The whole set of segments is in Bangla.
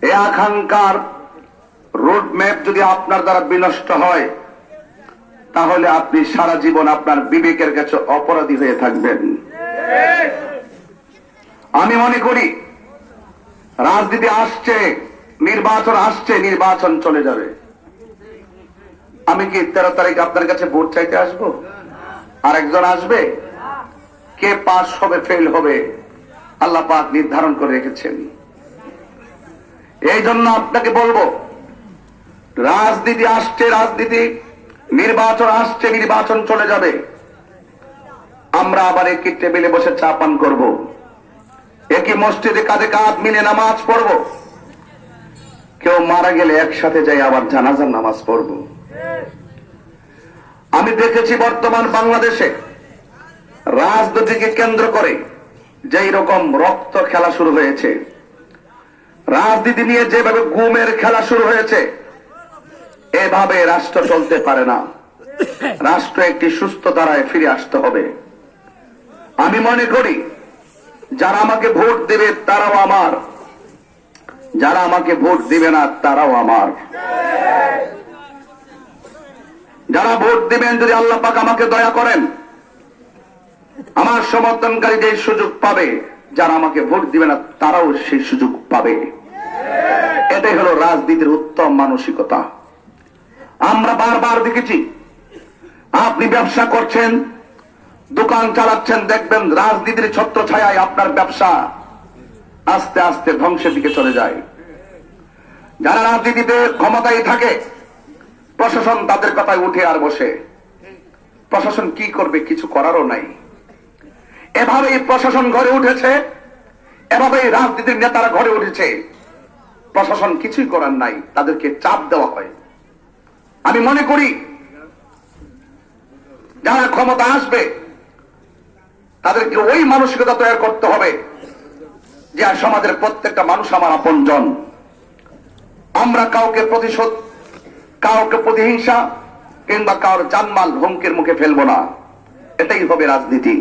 এই আকাঙ্ক্ষার রোড ম্যাপ যদি আপনার দ্বারা বিনষ্ট হয়, তাহলে আপনি সারা জীবন আপনার বিবেকের কাছে অপরাধী হয়ে থাকবেন। আমি মনে করি রাজনীতি আসছে, নির্বাচন আসছে, নির্বাচন চলে যাবে। আমি কি 13 তারিখ আপনার কাছে ভোট চাইতে আসবো? আর একজন আসবে? কে পাস হবে ফেল হবে আল্লাহ পাক নির্ধারণ করে রেখেছেন। এই জন্য আপনাকে বলবো, রাজনীতি আসছে, রাজনীতি, নির্বাচন আসছে, নির্বাচন চলে যাবে। আমরা আবার একই টেবিলে বসে চা পান করবো, একই মসজিদে কাঁধে কাঁধ মিলে নামাজ পড়বো, কেউ মারা গেলে একসাথে যাই আবার জানাজার নামাজ পড়বো। আমি দেখেছি বর্তমান বাংলাদেশে রাজনীতিকে কেন্দ্র করে যেই রকম রক্ত খেলা শুরু হয়েছে, রাজনীতি নিয়ে যেভাবে গুমের খেলা শুরু হয়েছে, এভাবে রাষ্ট্র চলতে পারে না। রাষ্ট্র একটি সুস্থ ধারায় ফিরে আসতে হবে। আমি মনে করি যারা আমাকে ভোট দেবে তারাও আমার, যারা আমাকে ভোট দিবে না তারাও আমার। যারা ভোট দিবেন, যদি আল্লাহ পাক আমাকে দয়া করেন, আমার সমর্থনকারী যে সুযোগ পাবে, যারা আমাকে ভোট দিবে না তারাও সেই সুযোগ পাবে। এটাই হলো রাজনীতির উত্তম মানসিকতা। আমরা বারবার দেখেছি, আপনি ব্যবসা করছেন, দোকান চালাচ্ছেন, দেখবেন রাজনীতির ছত্রছায়ায় আপনার ব্যবসা আস্তে আস্তে ধ্বংসের দিকে চলে যায়। যারা রাজনীতিতে ক্ষমতায় থাকে, প্রশাসন তাদের কথায় উঠে আর বসে। প্রশাসন কি করবে? কিছু করারও নাই। এভাবেই প্রশাসন ঘরে উঠেছে, এভাবেই রাজনীতির নেতারা ঘরে উঠেছে। প্রশাসন কিছুই করার নাই, তাদেরকে চাপ দেওয়া হয়। আমি মনে করি যারা ক্ষমতা আসবে তাদেরকে ওই মানসিকতা তৈরি করতে হবে যে সমাজের প্রত্যেকটা মানুষ আমার আপনজন। আমরা কাউকে প্রতিশোধ, কাউকে প্রতিহিংসা কিংবা কারোর জানমাল হুমকির মুখে ফেলবো না। এটাই হবে রাজনীতি।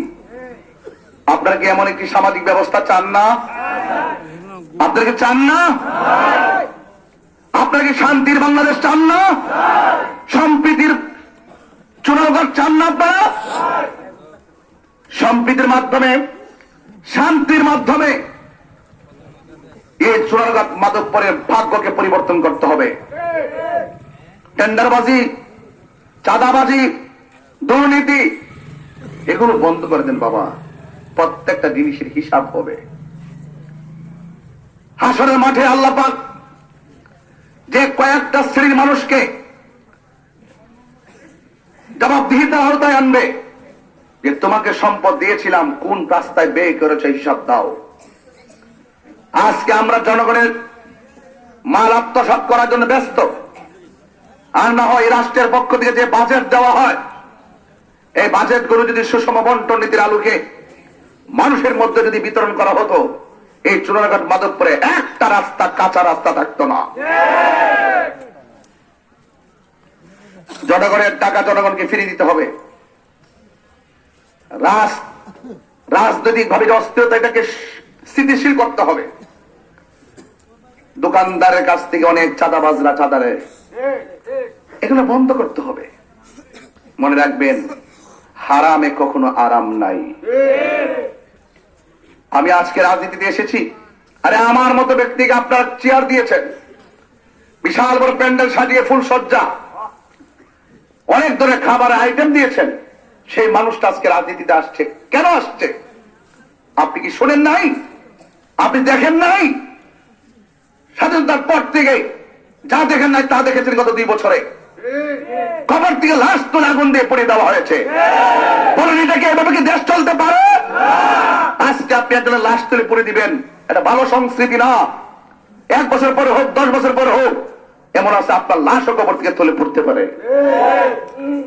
আপনারা কি এমন একটি সামাজিক ব্যবস্থা চান না? আপনারা কি চান না? আপনারা কি শান্তির বাংলাদেশ চান না? সম্প্রীতির চুনারগড় চান না? আপনারা সম্প্রীতির মাধ্যমে, শান্তির মাধ্যমে এই চুনারগড় মাদকপুরের ভাগ্যকে পরিবর্তন করতে হবে। টেন্ডারবাজি, চাঁদাবাজি, দুর্নীতি এগুলো বন্ধ করে দেন বাবা। প্রত্যেকটা জিনিসের হিসাব হবে। হাসরের মাঠে আল্লাহ পাক যে কয়েকটা শ্রেণীর মানুষকে জবাবদিহিতার আওতায় আনবে, যে তোমাকে সম্পদ দিয়েছিলাম, কোন রাস্তায় ব্যয় করেছে হিসাব দাও। আজকে আমরা জনগণের মাল আত্মসাৎ করার জন্য ব্যস্ত। আর না হয় রাষ্ট্রের পক্ষ থেকে যে বাজেট দেওয়া হয়, এই বাজেট গুলো যদি সুষম বন্টন নীতির আলোকে মানুষের মধ্যে যদি বিতরণ করা হতো, এই চুনারঘাট মাদকপুরে একটা রাস্তা, কাঁচা রাস্তা থাকতো না। জনগণের টাকা জনগণকে ফিরিয়ে দিতে হবে। রাজনৈতিক ভাবে অস্থিরতা, এটাকে স্থিতিশীল করতে হবে। দোকানদারের কাছ থেকে অনেক চাঁদাবাজরা চাঁদা নেয়, এগুলো বন্ধ করতে হবে। মনে রাখবেন, হারামে কখনো আরাম নাই। আমি আজকে রাজনীতিতে এসেছি, আরে আমার মতো ব্যক্তিকে আপনারা চেয়ার দিয়েছেন, বিশাল বড় প্যান্ডেল সাজিয়ে ফুল সজ্জা, অনেক ধরনের খাবারের আইটেম দিয়েছেন। সেই মানুষটা আজকে রাজনীতিতে আসছে। কেন আসছে? আপনি কি শোনেন নাই? আপনি দেখেন নাই? স্বাধীনতার পর থেকে যা দেখেন নাই তা দেখেছেন গত 2 বছরে। কবর থেকে লাশ তুলে আগুন দিয়ে পড়ে দেওয়া হয়েছে। বলেন, এটাকে এভাবে কি দেশ চলতে পারে? আজকে আপনি একজনের লাশ তুলে পড়ে দিবেন, এটা ভালো সংস্কৃতি না। 1 বছর পরে হোক, 10 বছর পরে হোক, এমন আছে আপনার লাশও কবর থেকে তুলে পড়তে পারে।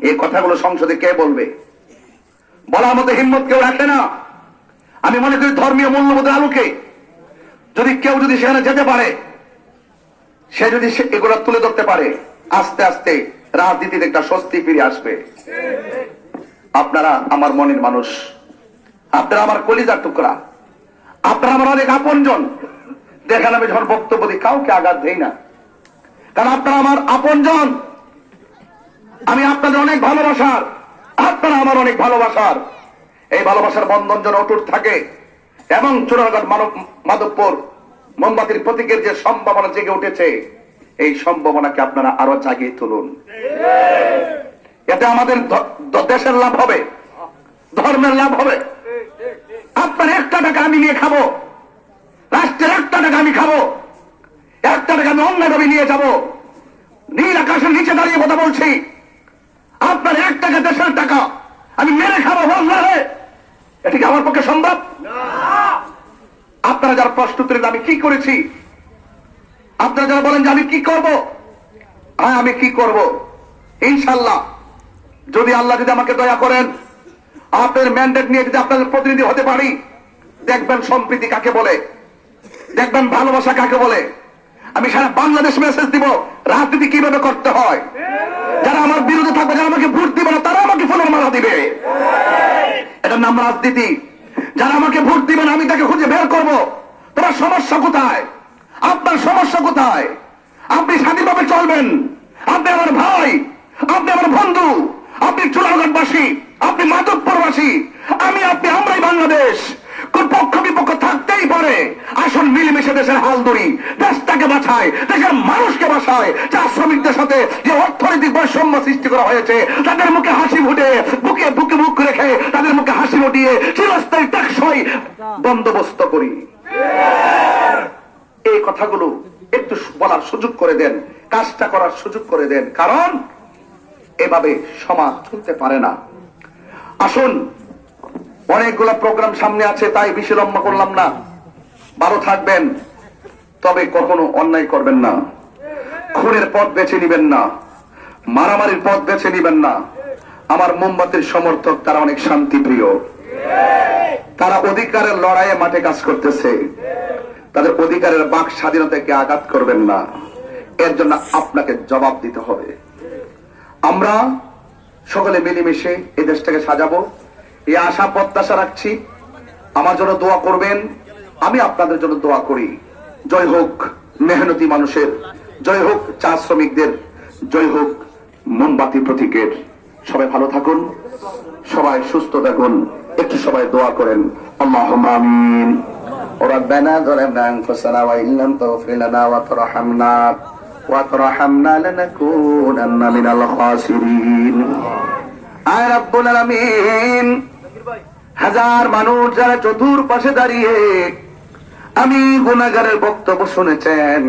এই কথাগুলো সংসদে কে বলবে? বলার মতো হিম্মত কেউ রাখে না। আমি মনে করি ধর্মীয় মূল্যবোধের আলোকে যদি কেউ যদি সেখানে যেতে পারে, সে যদি এগুলো তুলে ধরতে পারে, আস্তে আস্তে রাজনীতিতে একটা স্বস্তি ফিরে আসবে। আপনারা আমার মনের মানুষ, আপনারা আমার কলিজার টুকরা, আপনারা আমার অনেক আপনজন। দেখেন আমি যখন বক্তব্য দিই কাউকে আঘাত দেই না, কারণ আপনারা আমার আপনজন, আমি আপনাদের অনেক ভালোবাসার, আপনারা আমার অনেক ভালোবাসার। এই ভালোবাসার বন্ধন যেন অটুট থাকে এবং চুরারঘাট মাধবপুর মোমবাতির প্রতীকের যে সম্ভাবনা জেগে উঠেছে, এই সম্ভাবনাকে আপনারা আরো জাগিয়ে তুলুন। এতে আমাদের দেশের লাভ হবে, ধর্মের লাভ হবে। আপনার একটা টাকা আমি নিয়ে খাবো, রাষ্ট্রের একটা টাকা আমি খাবো, একটা টাকা আমি অন্যভাবে নিয়ে যাব, নীল আকাশের নিচে দাঁড়িয়ে কথা বলছি। আপনার এক টাকা দেশের টাকা আমি মেরে খাবো বললে এটা কি আমার পক্ষে সম্ভব? আপনারা যারা প্রশ্ন তুলেন আমি কি করেছি, আপনারা যারা বলেন যে আমি কি করব, হ্যাঁ আমি কি করব, ইনশাল্লাহ যদি আল্লাহ যদি আমাকে দয়া করেন, আপনার ম্যান্ডেট নিয়ে যদি আপনাদের প্রতিনিধি হতে পারি, দেখবেন সম্প্রীতি কাকে বলে, দেখবেন ভালোবাসা কাকে বলে। আমি সারা বাংলাদেশ মেসেজ দিব রাজনীতি কিভাবে করতে হয়। যারা আমার বিরুদ্ধে থাকবে, যারা আমাকে ভোট দিবে না, তারা আমাকে ফোনের মারা দিবে, এটার নাম রাজনীতি। যারা আমাকে ভোট দিবে না, আমি তাকে খুঁজে বের করব তোমার সমস্যা কোথায়, আপনার সমস্যা কোথায়। আপনি স্বাধীনভাবে চলবেন, আপনি আমার ভাই, আপনি আমার বন্ধু, আপনি চুরারঘাটবাসী, আপনি মাধবপুরবাসী, আমি আপনি আমরাই বাংলাদেশ। কোন পক্ষ বিপক্ষ থাকতেই পারে, আসুন মিলেমিশে দেশের হাল ধরি, দেশটাকে বাঁচায়, দেশের মানুষকে বাঁচায়। চা শ্রমিকদের সাথে যে অর্থনৈতিক বৈষম্য সৃষ্টি করা হয়েছে, তাদের মুখে হাসি ফুটে, বুকে বুকে মুখ রেখে তাদের মুখে হাসি ফুটিয়ে চিরস্থায়ী টেকসই বন্দোবস্ত করি। এই কথাগুলো একটু বলার সুযোগ করে দেন, কাজটা করার সুযোগ করে দেন, কারণ এভাবে সমাজ চলতে পারে না। আসুন, অনেকগুলো প্রোগ্রাম সামনে আছে, তাই বেশি লম্বা করলাম না। ভালো থাকবেন, তবে কখনো অন্যায় করবেন না, খুনের পথ বেছে নিবেন না, মারামারির পথ বেছে নিবেন না। আমার মোমবাতির সমর্থক তারা অনেক শান্তিপ্রিয়, তারা অধিকারের লড়াইয়ে মাঠে কাজ করতেছে, তাদের অধিকারের বাক স্বাধীনতাকে আঘাত করবেন না, এর জন্য আপনাকে জবাব দিতে হবে। আমরা সকলে মিলেমিশে এই দেশটাকে সাজাবো, এই আশা প্রত্যাশা রাখছি। আমার জন্য দোয়া করবেন, আমি আপনাদের জন্য দোয়া করি। জয় হোক মেহনতি মানুষের, জয় হোক চা শ্রমিকদের, জয় হোক মোমবাতি প্রতীকের। সবাই ভালো থাকুন, সবাই সুস্থ থাকুন, একটু সবাই দোয়া করেন। আল্লাহুম্মা আমিন। ربنا ظلمنا أنفسنا وإن لم تغفر لنا وترحمنا لنكونن من الخاسرين। আয় রব্বুল আলামিন, হাজার মানুষ যারা চতুর্পাশে দাঁড়িয়ে আমি গুনাহগারের বক্তব্য শুনেছেন,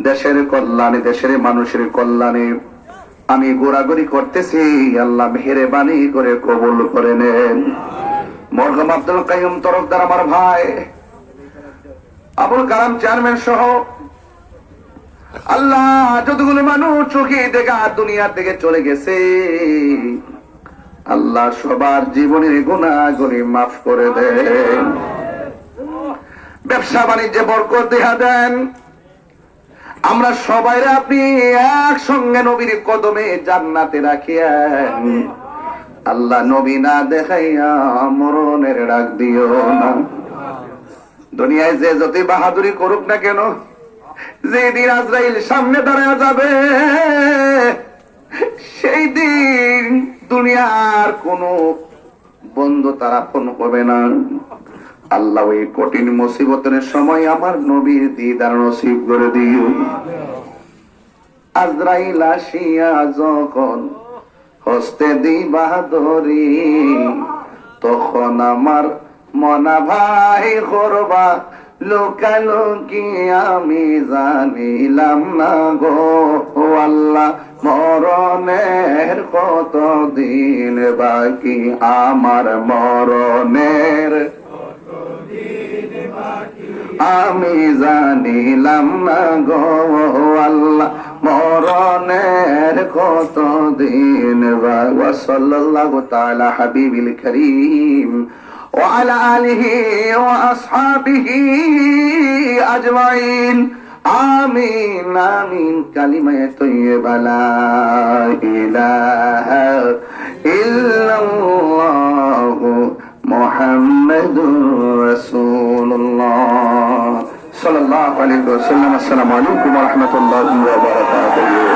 দেশের কল্যাণে, দেশের মানুষের কল্যাণে আমি গোড়াগড়ি করতেছি, আল্লাহ মেহেরবানি করে কবুল করে নেন। মরহুম আব্দুল কাইয়ুম তরফদার আমার ভাই, আবুল কালাম চেয়ারম্যান সহ আল্লাহ যতগুলো মানুষ চোখে দেখা দুনিয়া থেকে চলে গেছে, আল্লাহ সবার জীবনের গুনাহগুলি মাফ করে দেন, ব্যবসা বাণিজ্যে বরকত দেখা দেন। আমরা সবাই আপনি একসঙ্গে নবীর কদমে জান্নাতে রাখিয়েন। আল্লাহ নবী না দেখাইয়া মরণের ডাক দিও না। দুনিয়ায় যে যতই বাহাদুরি করুক না কেন, যেদিন আজরাইল সামনে দাঁড়ায় যাবে, সেই দিন দুনিয়ার কোন বন্ধু তার আপন হবে না। আল্লাহ ওই কঠিন মুসিবতের সময় আমার নবীর দিদার নসিব করে দিও। আজরাইল আসিয়া যখন হস্তে দিবা ধরি, তখন আমার মনা ভাই করবা লোকালোকি আমি জানিলাম না গো আল্লাহ, মরণের কত দিন বাকি, আমার মরণের আমি জানিলাম না গো আল্লাহ, মরণের কত দিন বাকি। ওয়া সাল্লাল্লাহু তাআলা হাবিবিল কারীম وعلى آله وأصحابه أجمعين آمين آمين كلمة طيبة لا إله إلا الله محمد رسول الله সাল্লাল্লাহু আলাইহি ওয়াসাল্লাম। আসসালামু আলাইকুম ওয়া রাহমাতুল্লাহি ওয়া বারাকাতুহু।